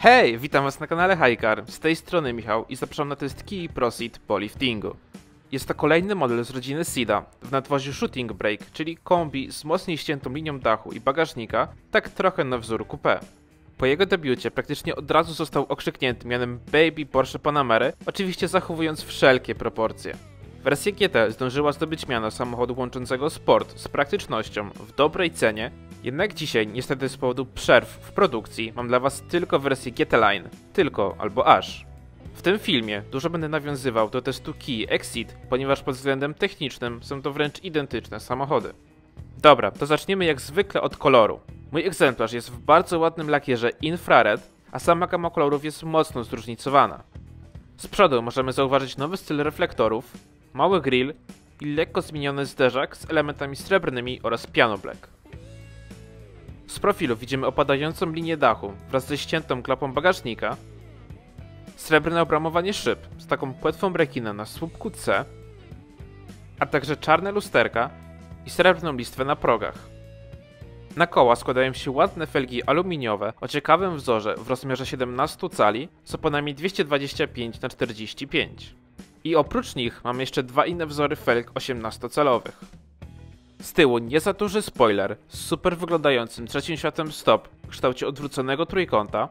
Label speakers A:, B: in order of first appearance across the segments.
A: Hej, witam was na kanale Highcar, z tej strony Michał i zapraszam na test Kii ProSeed po liftingu. Jest to kolejny model z rodziny Seeda w nadwoziu Shooting Brake, czyli kombi z mocniej ściętą linią dachu i bagażnika, tak trochę na wzór coupé. Po jego debiucie praktycznie od razu został okrzyknięty mianem Baby Porsche Panamera, oczywiście zachowując wszelkie proporcje. Wersja GT zdążyła zdobyć miano samochodu łączącego sport z praktycznością w dobrej cenie, jednak dzisiaj niestety z powodu przerw w produkcji mam dla was tylko wersję GT Line, tylko albo aż. W tym filmie dużo będę nawiązywał do testu Kii Exceed, ponieważ pod względem technicznym są to wręcz identyczne samochody. Dobra, to zaczniemy jak zwykle od koloru. Mój egzemplarz jest w bardzo ładnym lakierze infrared, a sama gama kolorów jest mocno zróżnicowana. Z przodu możemy zauważyć nowy styl reflektorów, mały grill i lekko zmieniony zderzak z elementami srebrnymi oraz piano black. Z profilu widzimy opadającą linię dachu wraz ze ściętą klapą bagażnika, srebrne obramowanie szyb z taką płetwą rekina na słupku C, a także czarne lusterka i srebrną listwę na progach. Na koła składają się ładne felgi aluminiowe o ciekawym wzorze w rozmiarze 17 cali z oponami 225×45. I oprócz nich mamy jeszcze dwa inne wzory felg 18-calowych. Z tyłu nie za duży spoiler z super wyglądającym trzecim światłem stop w kształcie odwróconego trójkąta.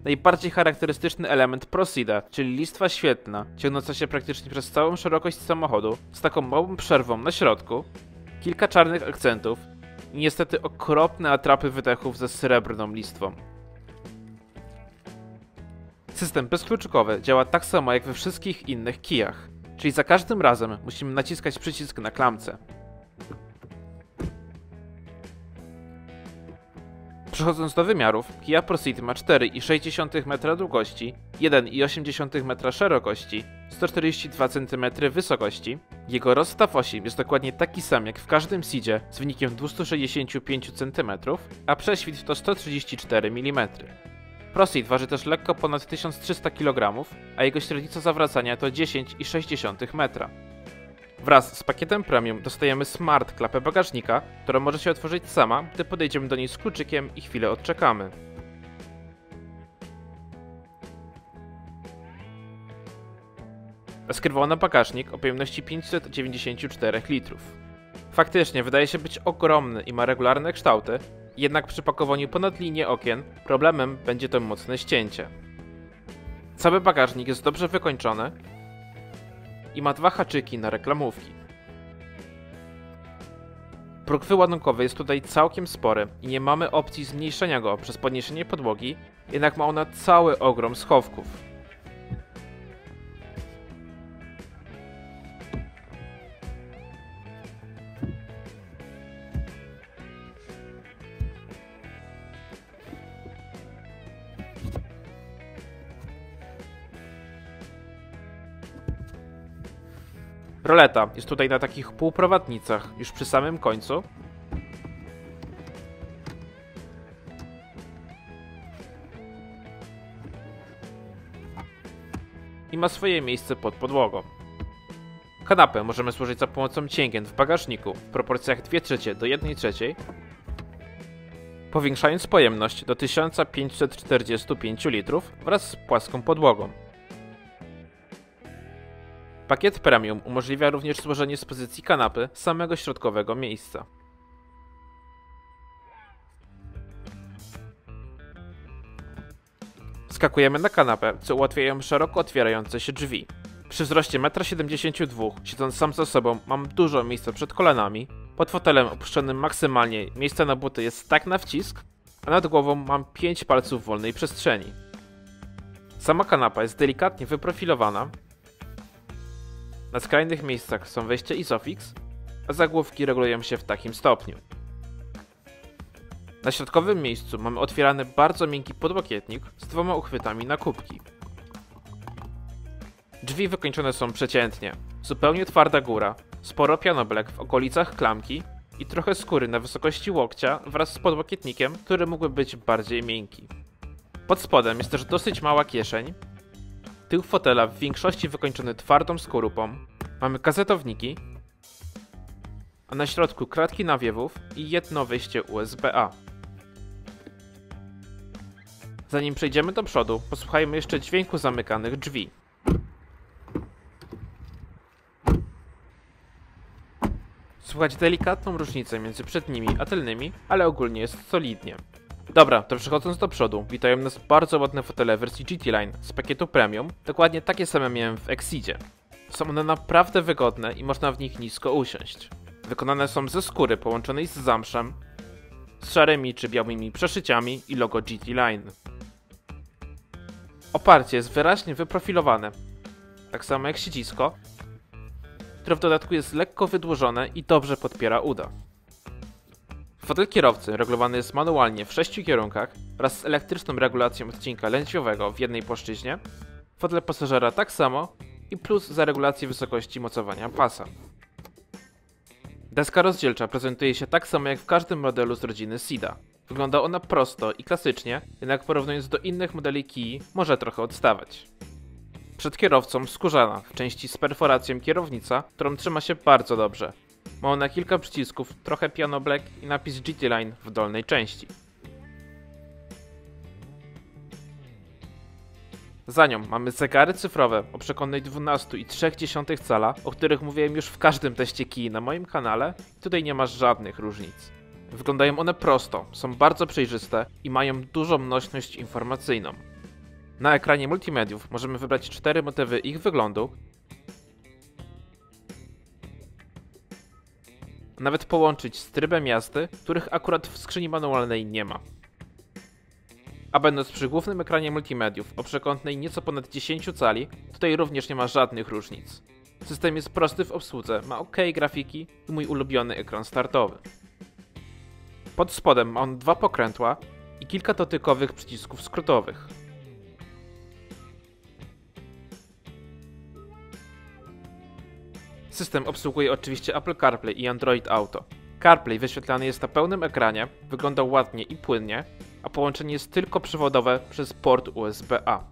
A: Najbardziej charakterystyczny element ProSeeda, czyli listwa świetlna, ciągnąca się praktycznie przez całą szerokość samochodu, z taką małą przerwą na środku, kilka czarnych akcentów i niestety okropne atrapy wydechów ze srebrną listwą. System bezkluczykowy działa tak samo jak we wszystkich innych Kiach, czyli za każdym razem musimy naciskać przycisk na klamce. Przechodząc do wymiarów, Kia ProSeed ma 4,6 metra długości, 1,8 metra szerokości, 142 cm wysokości. Jego rozstaw osi jest dokładnie taki sam jak w każdym Seedzie z wynikiem 265 cm, a prześwit to 134 mm. ProSeed waży też lekko ponad 1300 kg, a jego średnica zawracania to 10,6 metra. Wraz z pakietem premium dostajemy smart klapę bagażnika, która może się otworzyć sama, gdy podejdziemy do niej z kluczykiem i chwilę odczekamy. Skrywa ona bagażnik o pojemności 594 litrów. Faktycznie wydaje się być ogromny i ma regularne kształty, jednak przy pakowaniu ponad linię okien problemem będzie to mocne ścięcie. Cały bagażnik jest dobrze wykończony i ma dwa haczyki na reklamówki. Próg wyładunkowy jest tutaj całkiem spory i nie mamy opcji zmniejszenia go przez podniesienie podłogi, jednak ma ona cały ogrom schowków. Roleta jest tutaj na takich półprowadnicach już przy samym końcu. I ma swoje miejsce pod podłogą. Kanapę możemy złożyć za pomocą cięgien w bagażniku w proporcjach 2/3 do 1/3, powiększając pojemność do 1545 litrów wraz z płaską podłogą. Pakiet premium umożliwia również złożenie z pozycji kanapy z samego środkowego miejsca. Skakujemy na kanapę, co ułatwiają szeroko otwierające się drzwi. Przy wzroście 1,72 m, siedząc sam za sobą, mam dużo miejsca przed kolanami. Pod fotelem opuszczonym maksymalnie miejsca na buty jest tak na wcisk, a nad głową mam 5 palców wolnej przestrzeni. Sama kanapa jest delikatnie wyprofilowana. Na skrajnych miejscach są wejście ISOFIX, a zagłówki regulują się w takim stopniu. Na środkowym miejscu mamy otwierany bardzo miękki podłokietnik z dwoma uchwytami na kubki. Drzwi wykończone są przeciętnie, zupełnie twarda góra, sporo piano black w okolicach klamki i trochę skóry na wysokości łokcia wraz z podłokietnikiem, który mógłby być bardziej miękki. Pod spodem jest też dosyć mała kieszeń. Tył fotela w większości wykończony twardą skorupą. Mamy gazetowniki, a na środku kratki nawiewów i jedno wyjście USB-A. Zanim przejdziemy do przodu, posłuchajmy jeszcze dźwięku zamykanych drzwi. Słychać delikatną różnicę między przednimi a tylnymi, ale ogólnie jest solidnie. Dobra, to przechodząc do przodu, witają nas bardzo ładne fotele wersji GT Line z pakietu Premium. Dokładnie takie same miałem w Exceedzie. Są one naprawdę wygodne i można w nich nisko usiąść. Wykonane są ze skóry połączonej z zamszem, z szarymi czy białymi przeszyciami i logo GT Line. Oparcie jest wyraźnie wyprofilowane, tak samo jak siedzisko, które w dodatku jest lekko wydłużone i dobrze podpiera uda. Fotel kierowcy regulowany jest manualnie w 6 kierunkach wraz z elektryczną regulacją odcinka lędźwiowego w jednej płaszczyźnie, fotel pasażera tak samo i plus za regulację wysokości mocowania pasa. Deska rozdzielcza prezentuje się tak samo jak w każdym modelu z rodziny SIDA. Wygląda ona prosto i klasycznie, jednak porównując do innych modeli Kii może trochę odstawać. Przed kierowcą skórzana, w części z perforacją kierownica, którą trzyma się bardzo dobrze. Ma ona kilka przycisków, trochę piano black i napis GT Line w dolnej części. Za nią mamy zegary cyfrowe o przekątnej 12,3 cala, o których mówiłem już w każdym teście Kii na moim kanale. Tutaj nie ma żadnych różnic. Wyglądają one prosto, są bardzo przejrzyste i mają dużą nośność informacyjną. Na ekranie multimediów możemy wybrać 4 motywy ich wyglądu, nawet połączyć z trybem jazdy, których akurat w skrzyni manualnej nie ma. A będąc przy głównym ekranie multimediów o przekątnej nieco ponad 10 cali, tutaj również nie ma żadnych różnic. System jest prosty w obsłudze, ma OK grafiki i mój ulubiony ekran startowy. Pod spodem ma on 2 pokrętła i kilka dotykowych przycisków skrótowych. System obsługuje oczywiście Apple CarPlay i Android Auto. CarPlay wyświetlany jest na pełnym ekranie, wygląda ładnie i płynnie, a połączenie jest tylko przewodowe przez port USB-A.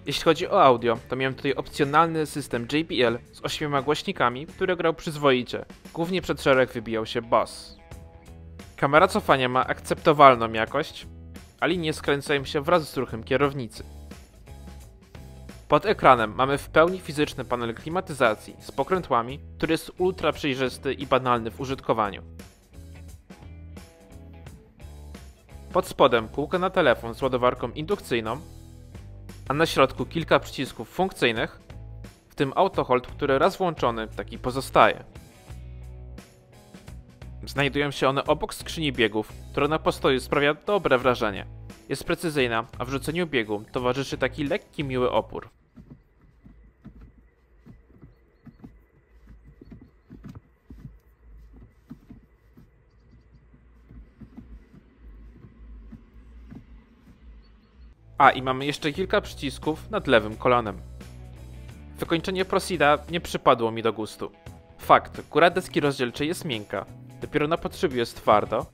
A: Jeśli chodzi o audio, to miałem tutaj opcjonalny system JBL z 8 głośnikami, który grał przyzwoicie. Głównie przed szereg wybijał się bass. Kamera cofania ma akceptowalną jakość, a linie skręcają się wraz z ruchem kierownicy. Pod ekranem mamy w pełni fizyczny panel klimatyzacji z pokrętłami, który jest ultra przejrzysty i banalny w użytkowaniu. Pod spodem półka na telefon z ładowarką indukcyjną, a na środku kilka przycisków funkcyjnych, w tym auto hold, który raz włączony, taki pozostaje. Znajdują się one obok skrzyni biegów, która na postoju sprawia dobre wrażenie. Jest precyzyjna, a wrzuceniu biegu towarzyszy taki lekki, miły opór. A i mamy jeszcze kilka przycisków nad lewym kolanem. Wykończenie ProSida nie przypadło mi do gustu. Fakt, góra deski rozdzielczej jest miękka, dopiero na podszybiu jest twardo.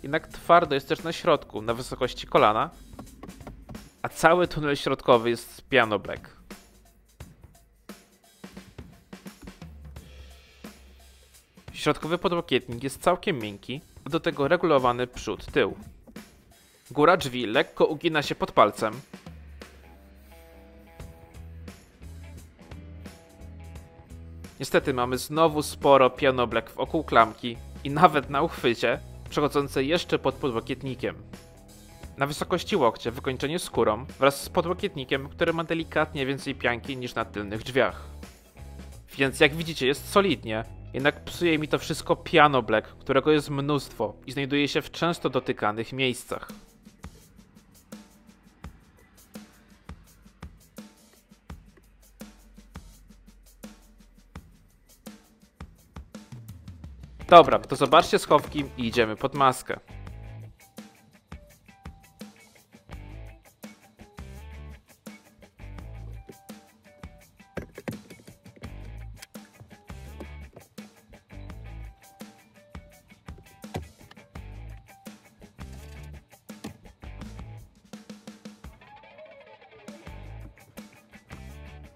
A: Jednak twardo jest też na środku, na wysokości kolana, a cały tunel środkowy jest z piano black. Środkowy podłokietnik jest całkiem miękki, a do tego regulowany przód-tył. Góra drzwi lekko ugina się pod palcem. Niestety mamy znowu sporo piano black wokół klamki i nawet na uchwycie, przechodzące jeszcze pod podłokietnikiem. Na wysokości łokcia wykończenie skórą wraz z podłokietnikiem, który ma delikatnie więcej pianki niż na tylnych drzwiach. Więc jak widzicie jest solidnie, jednak psuje mi to wszystko piano black, którego jest mnóstwo i znajduje się w często dotykanych miejscach. Dobra, to zobaczcie schowki i idziemy pod maskę.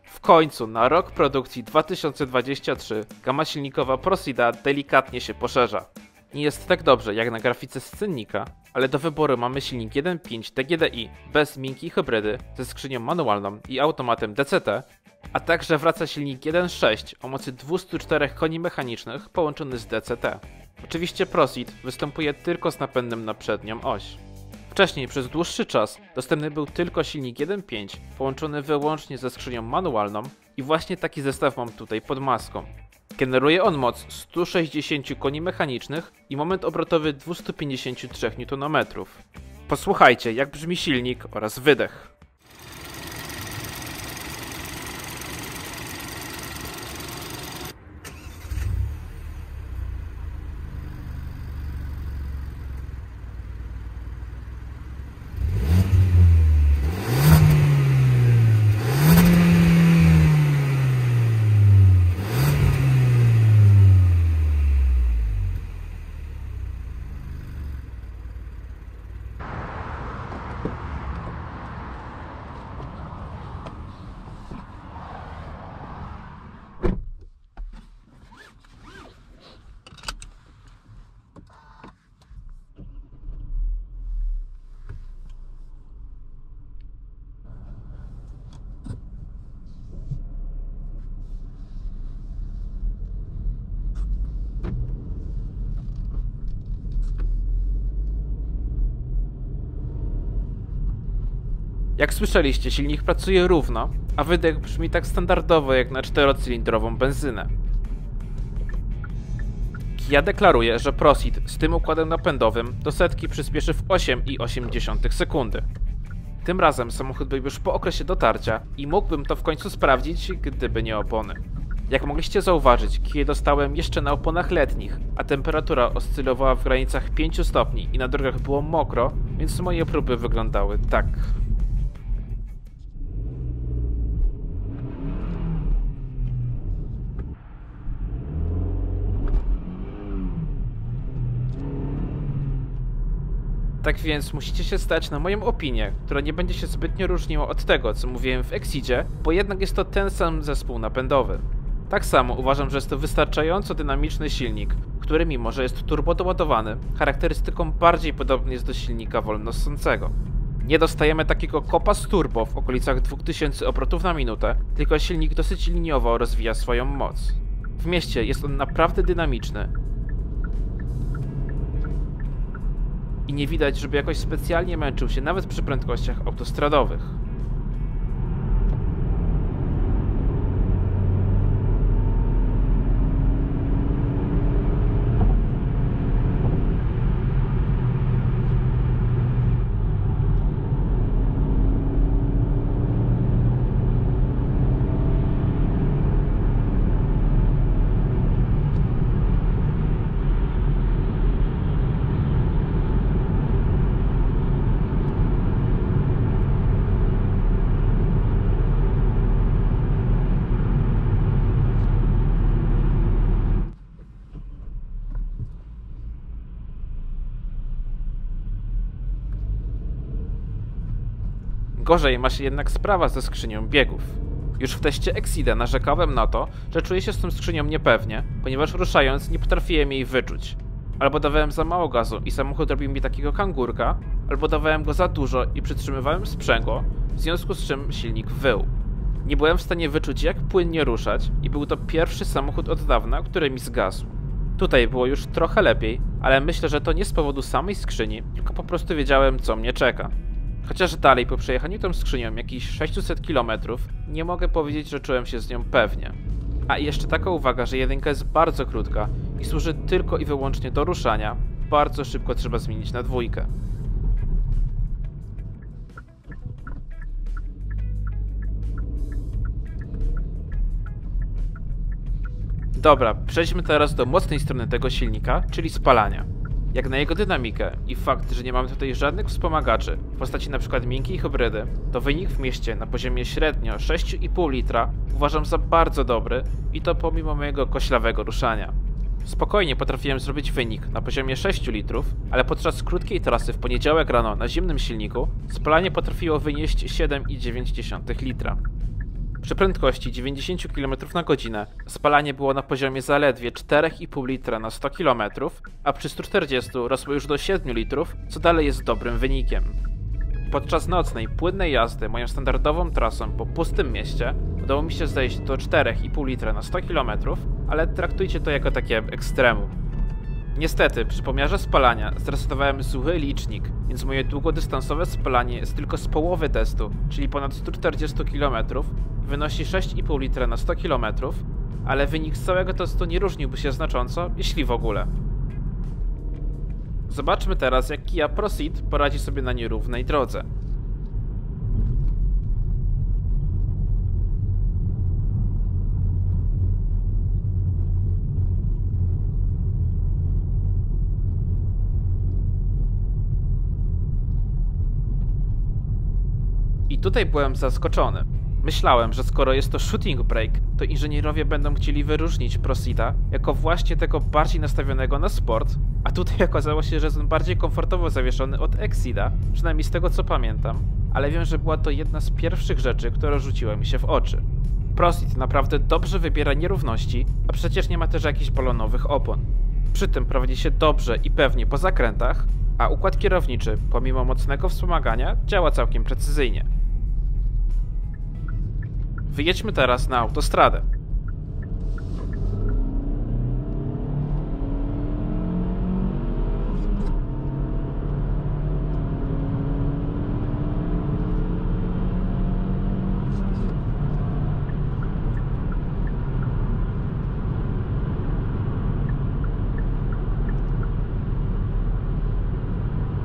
A: W końcu na rok produkcji 2023 gama silnikowa Prosida delikatnie się poszerza. Nie jest tak dobrze jak na grafice z cennika, ale do wyboru mamy silnik 1.5 TGDI bez miękkiej hybrydy ze skrzynią manualną i automatem DCT, a także wraca silnik 1.6 o mocy 204 koni mechanicznych połączony z DCT. Oczywiście Prosid występuje tylko z napędem na przednią oś. Wcześniej przez dłuższy czas dostępny był tylko silnik 1.5 połączony wyłącznie ze skrzynią manualną i właśnie taki zestaw mam tutaj pod maską. Generuje on moc 160 koni mechanicznych i moment obrotowy 253 Nm. Posłuchajcie, jak brzmi silnik oraz wydech. Jak słyszeliście, silnik pracuje równo, a wydech brzmi tak standardowo jak na 4-cylindrową benzynę. Kia deklaruje, że Prosid z tym układem napędowym do setki przyspieszy w 8,8 sekundy. Tym razem samochód był już po okresie dotarcia i mógłbym to w końcu sprawdzić, gdyby nie opony. Jak mogliście zauważyć, Kię dostałem jeszcze na oponach letnich, a temperatura oscylowała w granicach 5 stopni i na drogach było mokro, więc moje próby wyglądały tak. Tak więc musicie się stać na moją opinię, która nie będzie się zbytnio różniła od tego, co mówiłem w Exidzie, bo jednak jest to ten sam zespół napędowy. Tak samo uważam, że jest to wystarczająco dynamiczny silnik, który mimo, że jest turbodoładowany, charakterystyką bardziej podobny jest do silnika wolnossącego. Nie dostajemy takiego kopa z turbo w okolicach 2000 obrotów na minutę, tylko silnik dosyć liniowo rozwija swoją moc. W mieście jest on naprawdę dynamiczny, i nie widać, żeby jakoś specjalnie męczył się nawet przy prędkościach autostradowych. Gorzej ma się jednak sprawa ze skrzynią biegów. Już w teście Exida narzekałem na to, że czuję się z tą skrzynią niepewnie, ponieważ ruszając nie potrafiłem jej wyczuć. Albo dawałem za mało gazu i samochód robił mi takiego kangurka, albo dawałem go za dużo i przytrzymywałem sprzęgło, w związku z czym silnik wył. Nie byłem w stanie wyczuć, jak płynnie ruszać i był to pierwszy samochód od dawna, który mi zgasł. Tutaj było już trochę lepiej, ale myślę, że to nie z powodu samej skrzyni, tylko po prostu wiedziałem, co mnie czeka. Chociaż dalej po przejechaniu tą skrzynią jakieś 600 km nie mogę powiedzieć, że czułem się z nią pewnie. A i jeszcze taka uwaga, że jedynka jest bardzo krótka i służy tylko i wyłącznie do ruszania, bardzo szybko trzeba zmienić na dwójkę. Dobra, przejdźmy teraz do mocnej strony tego silnika, czyli spalania. Jak na jego dynamikę i fakt, że nie mamy tutaj żadnych wspomagaczy w postaci np. miękkiej hybrydy, to wynik w mieście na poziomie średnio 6,5 litra uważam za bardzo dobry i to pomimo mojego koślawego ruszania. Spokojnie potrafiłem zrobić wynik na poziomie 6 litrów, ale podczas krótkiej trasy w poniedziałek rano na zimnym silniku spalanie potrafiło wynieść 7,9 litra. Przy prędkości 90 km na godzinę spalanie było na poziomie zaledwie 4,5 litra na 100 km, a przy 140 rosło już do 7 litrów, co dalej jest dobrym wynikiem. Podczas nocnej, płynnej jazdy moją standardową trasą po pustym mieście udało mi się zejść do 4,5 litra na 100 km, ale traktujcie to jako takie ekstremum. Niestety, przy pomiarze spalania zresetowałem zły licznik, więc moje długodystansowe spalanie jest tylko z połowy testu, czyli ponad 140 km, wynosi 6,5 litra na 100 km, ale wynik z całego testu nie różniłby się znacząco, jeśli w ogóle. Zobaczmy teraz, jak Kia Proceed poradzi sobie na nierównej drodze. I tutaj byłem zaskoczony. Myślałem, że skoro jest to shooting brake, to inżynierowie będą chcieli wyróżnić Proceeda jako właśnie tego bardziej nastawionego na sport, a tutaj okazało się, że jest on bardziej komfortowo zawieszony od Exceeda, przynajmniej z tego co pamiętam, ale wiem, że była to jedna z pierwszych rzeczy, która rzuciła mi się w oczy. Proceed naprawdę dobrze wybiera nierówności, a przecież nie ma też jakichś balonowych opon. Przy tym prowadzi się dobrze i pewnie po zakrętach, a układ kierowniczy, pomimo mocnego wspomagania, działa całkiem precyzyjnie. Wyjedźmy teraz na autostradę.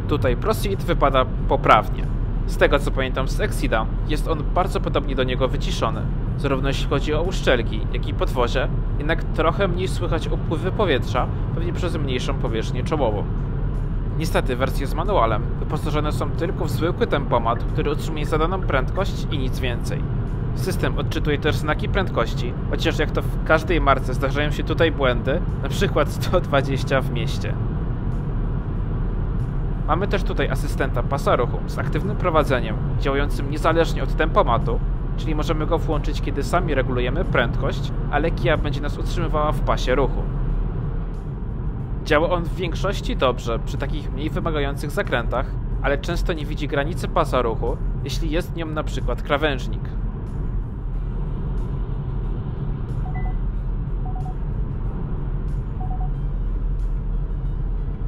A: Tutaj Proceed wypada poprawnie. Z tego co pamiętam z Exceeda, jest on bardzo podobnie do niego wyciszony, zarówno jeśli chodzi o uszczelki, jak i podwozie, jednak trochę mniej słychać upływy powietrza, pewnie przez mniejszą powierzchnię czołową. Niestety wersje z manualem wyposażone są tylko w zwykły tempomat, który utrzymuje zadaną prędkość i nic więcej. System odczytuje też znaki prędkości, chociaż jak to w każdej marce zdarzają się tutaj błędy, np. 120 w mieście. Mamy też tutaj asystenta pasa ruchu z aktywnym prowadzeniem, działającym niezależnie od tempomatu, czyli możemy go włączyć, kiedy sami regulujemy prędkość, ale Kia będzie nas utrzymywała w pasie ruchu. Działa on w większości dobrze przy takich mniej wymagających zakrętach, ale często nie widzi granicy pasa ruchu, jeśli jest nią na przykład krawężnik.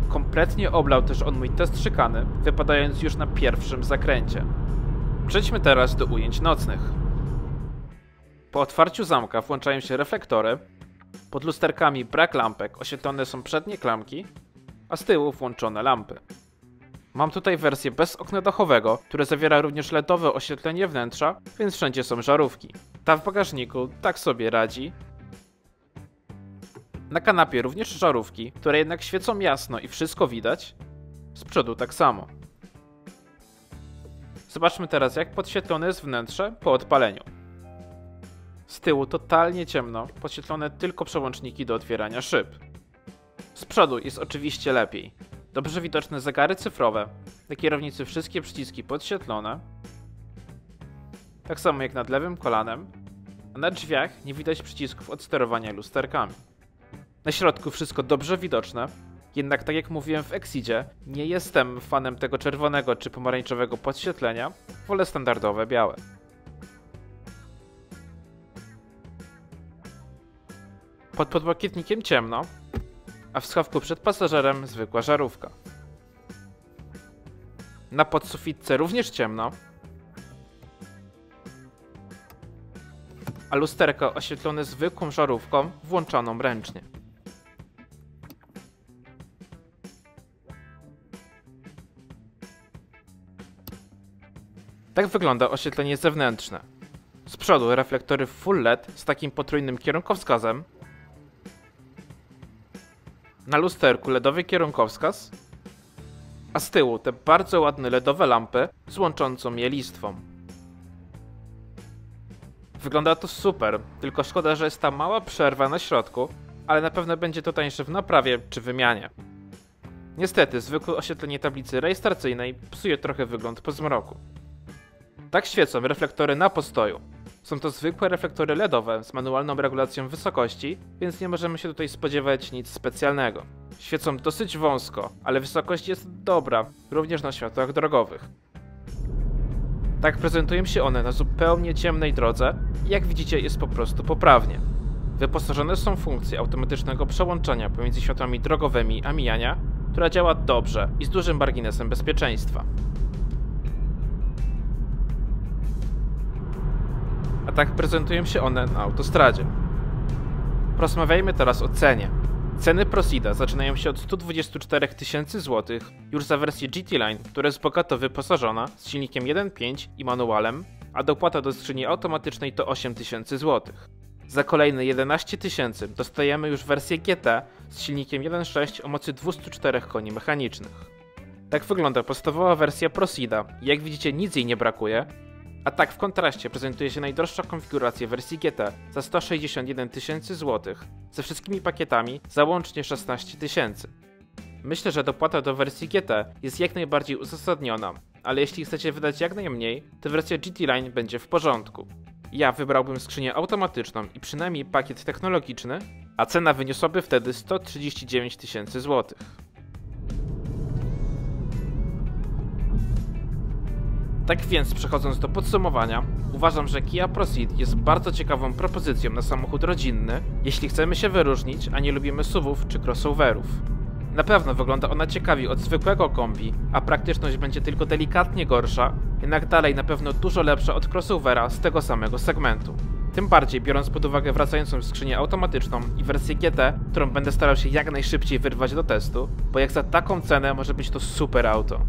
A: Kompletnie oblał też on mój test szykany, wypadając już na pierwszym zakręcie. Przejdźmy teraz do ujęć nocnych. Po otwarciu zamka włączają się reflektory, pod lusterkami brak lampek, oświetlone są przednie klamki, a z tyłu włączone lampy. Mam tutaj wersję bez okna dachowego, które zawiera również LEDowe oświetlenie wnętrza, więc wszędzie są żarówki. Ta w bagażniku tak sobie radzi. Na kanapie również żarówki, które jednak świecą jasno i wszystko widać. Z przodu tak samo. Zobaczmy teraz, jak podświetlone jest wnętrze po odpaleniu. Z tyłu totalnie ciemno, podświetlone tylko przełączniki do otwierania szyb. Z przodu jest oczywiście lepiej. Dobrze widoczne zegary cyfrowe, na kierownicy wszystkie przyciski podświetlone. Tak samo jak nad lewym kolanem, a na drzwiach nie widać przycisków od sterowania lusterkami. Na środku wszystko dobrze widoczne, jednak tak jak mówiłem w Exceedzie, nie jestem fanem tego czerwonego czy pomarańczowego podświetlenia, wolę standardowe białe. Pod podłokietnikiem ciemno, a w schowku przed pasażerem zwykła żarówka. Na podsufitce również ciemno, a lusterko oświetlone zwykłą żarówką włączoną ręcznie. Tak wygląda oświetlenie zewnętrzne. Z przodu reflektory full LED z takim potrójnym kierunkowskazem. Na lusterku LEDowy kierunkowskaz. A z tyłu te bardzo ładne LEDowe lampy z łączącą je listwą. Wygląda to super, tylko szkoda, że jest ta mała przerwa na środku, ale na pewno będzie to tańsze w naprawie czy wymianie. Niestety, zwykłe oświetlenie tablicy rejestracyjnej psuje trochę wygląd po zmroku. Tak świecą reflektory na postoju. Są to zwykłe reflektory LEDowe z manualną regulacją wysokości, więc nie możemy się tutaj spodziewać nic specjalnego. Świecą dosyć wąsko, ale wysokość jest dobra, również na światłach drogowych. Tak prezentują się one na zupełnie ciemnej drodze i jak widzicie jest po prostu poprawnie. Wyposażone są w funkcję automatycznego przełączania pomiędzy światłami drogowymi a mijania, która działa dobrze i z dużym marginesem bezpieczeństwa. A tak prezentują się one na autostradzie. Porozmawiajmy teraz o cenie. Ceny ProSeeda zaczynają się od 124 000 złotych już za wersję GT Line, która jest bogato wyposażona z silnikiem 1.5 i manualem, a dopłata do skrzyni automatycznej to 8000 złotych. Za kolejne 11 000 dostajemy już wersję GT z silnikiem 1.6 o mocy 204 koni mechanicznych. Tak wygląda podstawowa wersja ProSeeda i jak widzicie nic jej nie brakuje, a tak w kontraście prezentuje się najdroższa konfiguracja wersji GT za 161 000 złotych ze wszystkimi pakietami za łącznie 16 000. Myślę, że dopłata do wersji GT jest jak najbardziej uzasadniona, ale jeśli chcecie wydać jak najmniej, to wersja GT Line będzie w porządku. Ja wybrałbym skrzynię automatyczną i przynajmniej pakiet technologiczny, a cena wyniosłaby wtedy 139 000 złotych. Tak więc przechodząc do podsumowania, uważam, że Kia Proceed jest bardzo ciekawą propozycją na samochód rodzinny, jeśli chcemy się wyróżnić, a nie lubimy SUV-ów czy crossoverów. Na pewno wygląda ona ciekawiej od zwykłego kombi, a praktyczność będzie tylko delikatnie gorsza, jednak dalej na pewno dużo lepsza od crossovera z tego samego segmentu. Tym bardziej biorąc pod uwagę wracającą skrzynię automatyczną i wersję GT, którą będę starał się jak najszybciej wyrwać do testu, bo jak za taką cenę może być to super auto.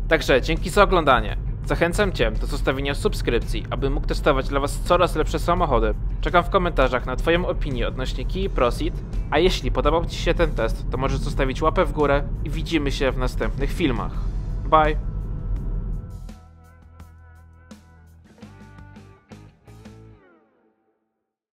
A: Także dzięki za oglądanie. Zachęcam Cię do zostawienia subskrypcji, aby mógł testować dla Was coraz lepsze samochody. Czekam w komentarzach na Twoją opinię odnośnie Kii Proceed, a jeśli podobał Ci się ten test, to możesz zostawić łapę w górę i widzimy się w następnych filmach. Bye!